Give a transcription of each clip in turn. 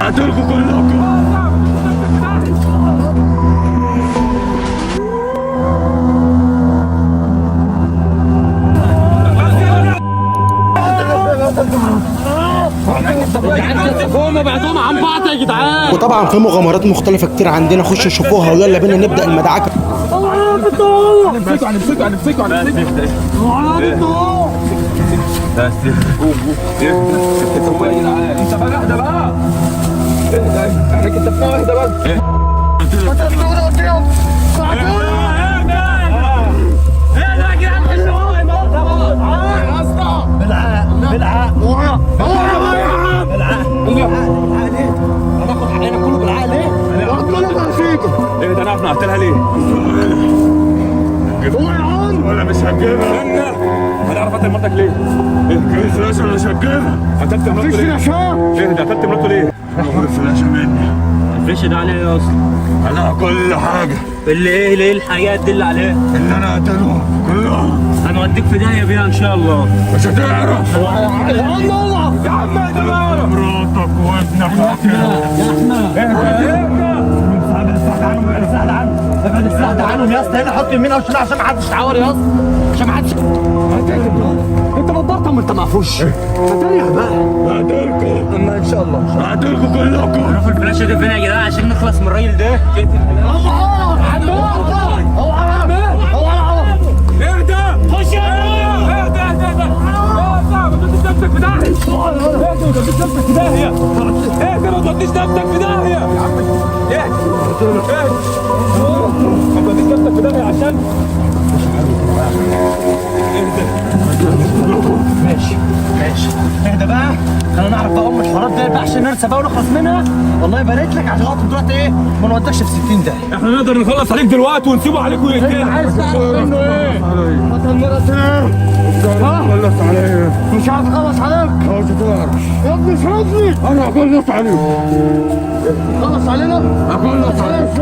هقتلكم كلكم. بعدهم عن بعض يا جدعان. وطبعا في مغامرات مختلفه كتير عندنا، خشوا شوفوها ويلا بينا نبدا المدعكه. هنمسكوا بس هو يا جدعان انت بقى اهدى بقى. احنا كنت اهدى بس. هناخد حقنا كله بالعقل ليه؟ ايه ده انا عارف نقتلها ليه؟ ولا مش هتجيبها. هنعرف قتل مراتك ليه؟ كريس فلاشه مش هتجيبها. قتلت مراته ليه؟ ايه ده قتلت مراته ليه؟ هو الفلاشه مني. الفلاشه ده عليه ايه اصلا؟ عليها كل حاجه. اللي ايه الحاجات دي اللي عليها؟ اللي انا قتلهم كلهم. هنوديك في داهيه بيها ان شاء الله. مش هتعرف. يا عم اهدى بقى. مراتك وابنك ابعد السلاح ده عنهم يا اسطى. هنا حط يمين او شمال عشان ما حدش يتعور يا اسطى. عشان ما حدش. انت بطلت وانت معفوش. هتريح بقى. هقتلكم. اما ان شاء الله. هقتلكم كلكم. شوف الفلاشه دي فين يا جدعان عشان نخلص من الراجل ده. اهدى. خش اهدى. ما توديش نفسك في داهية. ما توديش نفسك في داهية. اهدى ما توديش نفسك في داهية. يا عم اهدى. ما توديش نفسك في داهية عشان ماشي اهدى بقى. خلينا نعرف بقى الحوارات دي بقى عشان نرسى بقى ونخلص منها. والله يبارك لك عشان خاطر دلوقتي ايه ما نودكش في 60 داهية. احنا نقدر نخلص عليك دلوقتي ونسيبه عليك ويقتلك. عايز تعرف منه ايه؟ قتل مرتين. خلص عليا. مش عارف اخلص عليك. مش هتعرف. يا ابني سيبني. انا هخلص عليك. خلص علينا. هخلص عليك.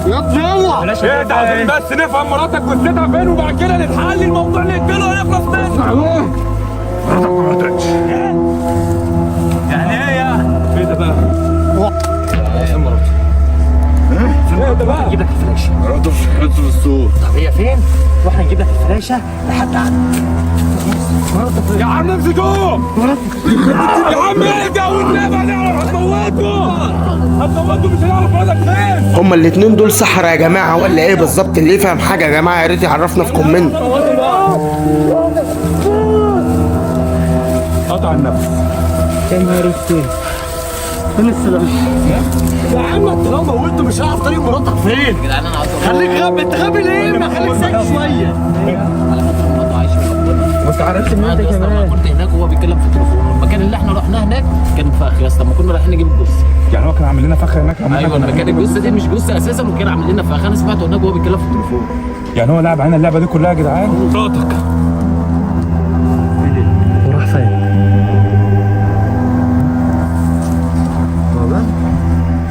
يا ابني يلا. ايه ده عايزين بس نفهم مراتك وزيتها فين وبعد كده نتحل الموضوع نقتله ونخلص منه. مراتك ما ماتتش. يعني ايه يا؟ ايه ده بقى؟ ايه مراتي؟ ايه ده بقى؟ نجيب لك الفلاشه. مراته في حته السوق. طب هي فين؟ واحنا نجيب لك الفلاشه لحد عندك. يا عم امسكوه. يا عم اهدى والنبي هنعرف هتموته مش هنعرف مراتك فين. هما الاتنين دول سحرة يا جماعه ولا ايه بالظبط؟ اللي يفهم حاجه يا جماعه يا ريت يعرفنا في كومنت. قطع النفس. يا نهار اسود. فين السلام؟ يا عم انت لو موتته مش هعرف طريق مراتك فين. يا جدعان انا عاوز خليك غبي. انت غبي ليه؟ ما خليك ساكت شويه. على فكره مراته عايشه في ربنا. وانت عرفت ان انت كمان. كمان. كنت هناك وهو بيتكلم في التليفون. المكان اللي احنا رحناه هناك كان فخ يا اسطى. ما كنا رايحين نجيب الجثه. يعني هو كان عامل لنا فخ هناك. ايوه المكان الجثه دي مش جثه اساسا وكان عامل لنا فخ. انا سمعته هناك وهو بيتكلم في التليفون. يعني هو لعب علينا اللعبه دي كلها يا جدعان. مراتك وراح فين؟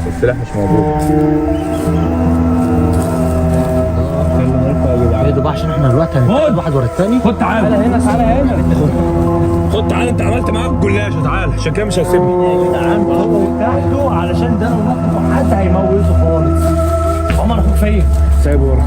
السلاح مش موجود. ايه ده بقى عشان احنا دلوقتي هنتاخد واحد ورا الثاني. خد تعالى هنا. خد تعالى. انت عملت معاك جلاشه. تعالى عشان كده مش هيسيبني. يا جدعان هو تحته علشان ده لو نط حد هيموته خالص. عمر اخوك فين؟ سايبه ورا.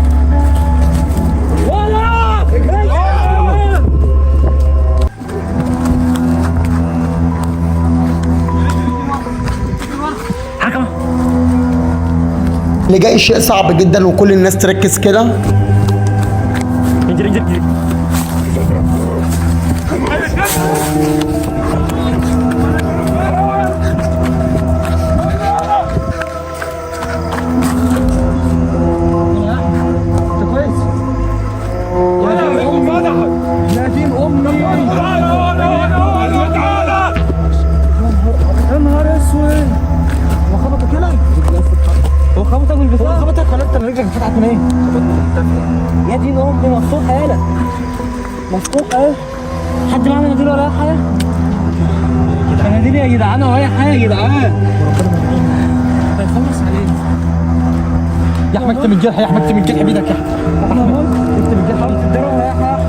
اللي جاي شيء صعب جدا وكل الناس تركز كده. اجري. رجلك فتحت من ايه؟ يا دين امي مفتوحه يالا. مفتوحه اهي. حد معاه مناديل ولا اي حاجه؟ مناديل يا جدعان ولا اي حاجه يا جدعان. هيخلص عليه. يا احمد اكتب الجرح. يا احمد اكتب الجرح بايدك يا احمد. اكتب الجرح. حاول تديره ولا اي حاجه.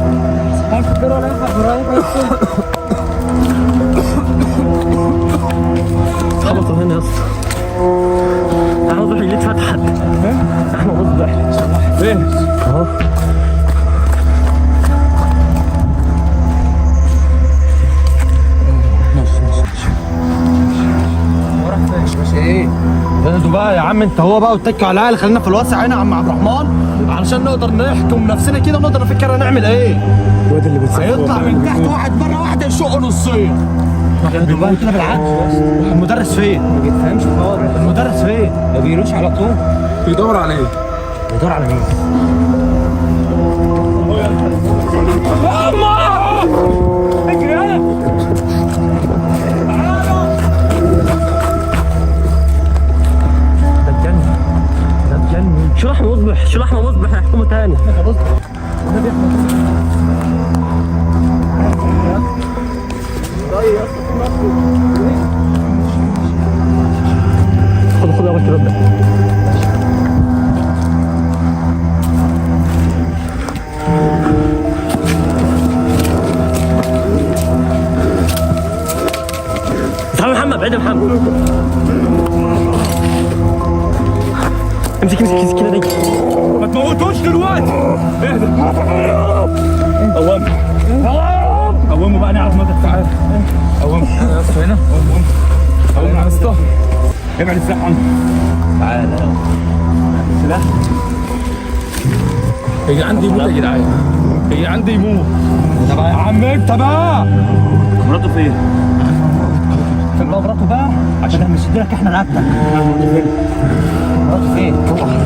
حاول تديره ولا اي حاجه. خبطوا هنا يا دلوقتي حد احنا مصبح فين؟ اهو ايه ده بقى يا عم انت هو بقى واتك على العقل. خلينا في الواسع هنا يا عم عبد الرحمن علشان نقدر نحكم نفسنا كده ونقدر نفكر هنعمل ايه. الواد اللي بتسافر هيطلع من تحت واحد مره واحده يشق نصين. بقى كده بالعكس. المدرس فين؟ ما بيفهمش خالص. المدرس فين؟ ما بيروش على طول. بيدور عليه. بيدور على مين؟ شو لحمة مصبح، شو لحمة مصبح يحكموا تاني. خد يا باشا رد. تعال محمد بعيد يا محمد. امسك كده دي. ما تموتوش دلوقتي. اهدى. قومه بقى نعرف مدى التعافي. قومه يا اسطى هنا. قومه يا اسطى. ابعد السلاح عنه. تعالى السلاح. هي عندي يموت يا جدعان. هي عندي يموت. يا عم انت بقى مراته فين؟ فين بقى مراته بقى؟ عشان مش لك احنا رقبتك. مراته فين؟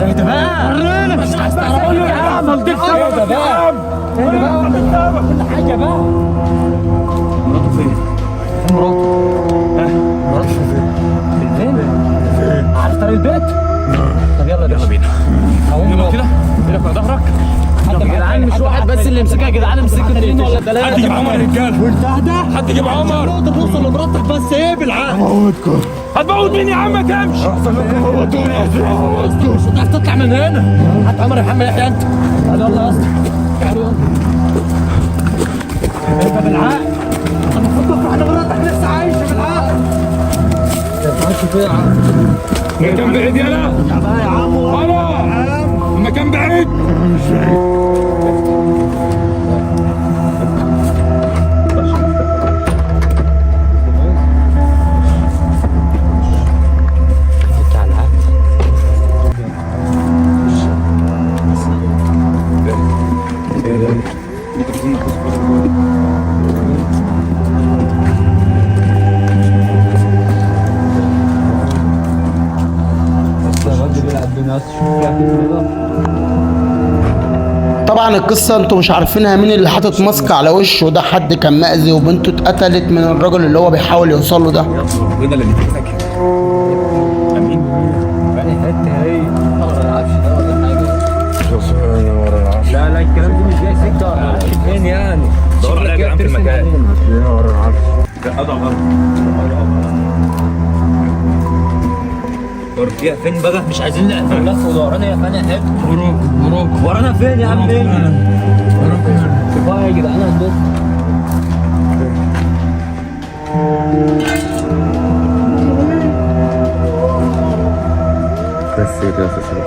ايه ده بقى؟ ورينا مش عايز تعرف يا عم. ايه ده بقى؟ ايه ده بقى؟ كل حاجه بقى. مراته فين؟ فين مراته؟ مراته فين؟ عارف طريق البيت؟ طب يلا بينا. يلا كده. ايدك على ظهرك. يا جدعان مش واحد بس اللي يمسكها يا جدعان. امسكوا 2 ولا 3. حد يجيب عمر يا رجاله. وانت اهدى؟ حد يجيب عمر. نقدر نوصل لمراتك بس ايه بالعقل. هتموت مين يا عم ما تمشي. مش هتعرف تطلع من هنا. هات عمر يا محمد يحيى انت. يلا يا اسطى. تعالوا يلا. انت بالعقل. انا المفروض تفرح ان مراتك لسه عايشه بالعقل. المكان بعيد يلا. يا بقى يا عم. المكان بعيد. طبعا القصه انتوا مش عارفينها. مين اللي حاطط ماسك على وشه ده؟ حد كان مأذي وبنته اتقتلت من الراجل اللي هو بيحاول يوصل له ده. ربنا اللي بيتك. امين. يعني حته هي ما نعرفش ده ولا حاجه. لا الكلام ده مش جاي سكه. فين يعني؟ دور عليها يا جدعان في المكان. فيها فين بقى؟ مش عايزين نقفل نفس ورانا يا فاني حته. ورانا فين يا عم؟ شوفها يا جدعان عندكم. بس كده يا استاذ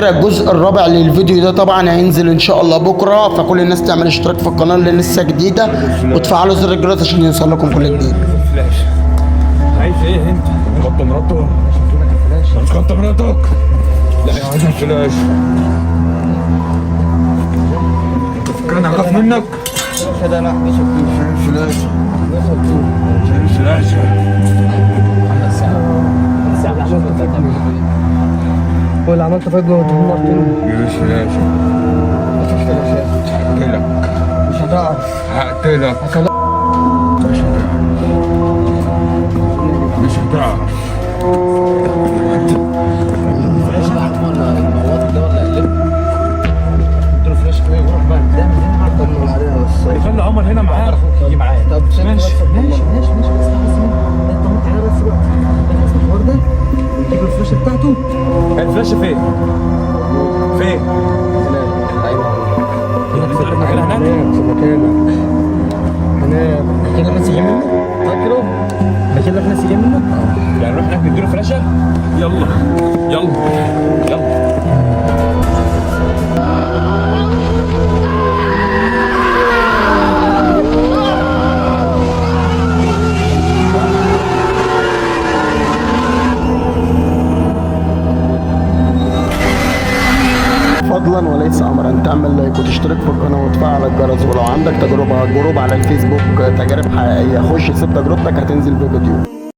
فكره الجزء الرابع للفيديو ده طبعا هينزل ان شاء الله بكره، فكل الناس تعمل اشتراك في القناه اللي لسه جديده وتفعلوا زر الجرس عشان يوصل لكم كل جديد. فلاش عايز ايه انت؟ خط مراتك مش خط مراتك. لا انا عايز الفلاش. كان اخاف منك كده لا مش الفلاش الفلاش. هو اللي عملته فجأة ودمرته. مش فلاش. مفيش فلاشات. هقتلك مش هتعرف. هقتلك مش هتعرف. فلاش احمر ولا المواد ده ولا قلب؟ اديله فلاش كده يروح بقى قدام هنا طمن عليها بس. خلي عمر هنا معاك يجي معايا. طب ماشي ماشي بس طمنت عليها بس بقى. خلص الحوار ده ويجيب الفلاشه بتاعته. الفلاش فين؟ فين؟ هناك في مكانك. هناك مكان اللي الناس يجي منه؟ فاكره؟ مكان اللي الناس يجي منه؟ يعني نروح هناك نديله فلاشه؟ يلا يلا يلا. فضلا وليس امرا تعمل لايك وتشترك في القناه وتفعل الجرس، ولو عندك تجربه على الفيسبوك تجارب حقيقيه خش سيب تجربتك هتنزل في فيديو.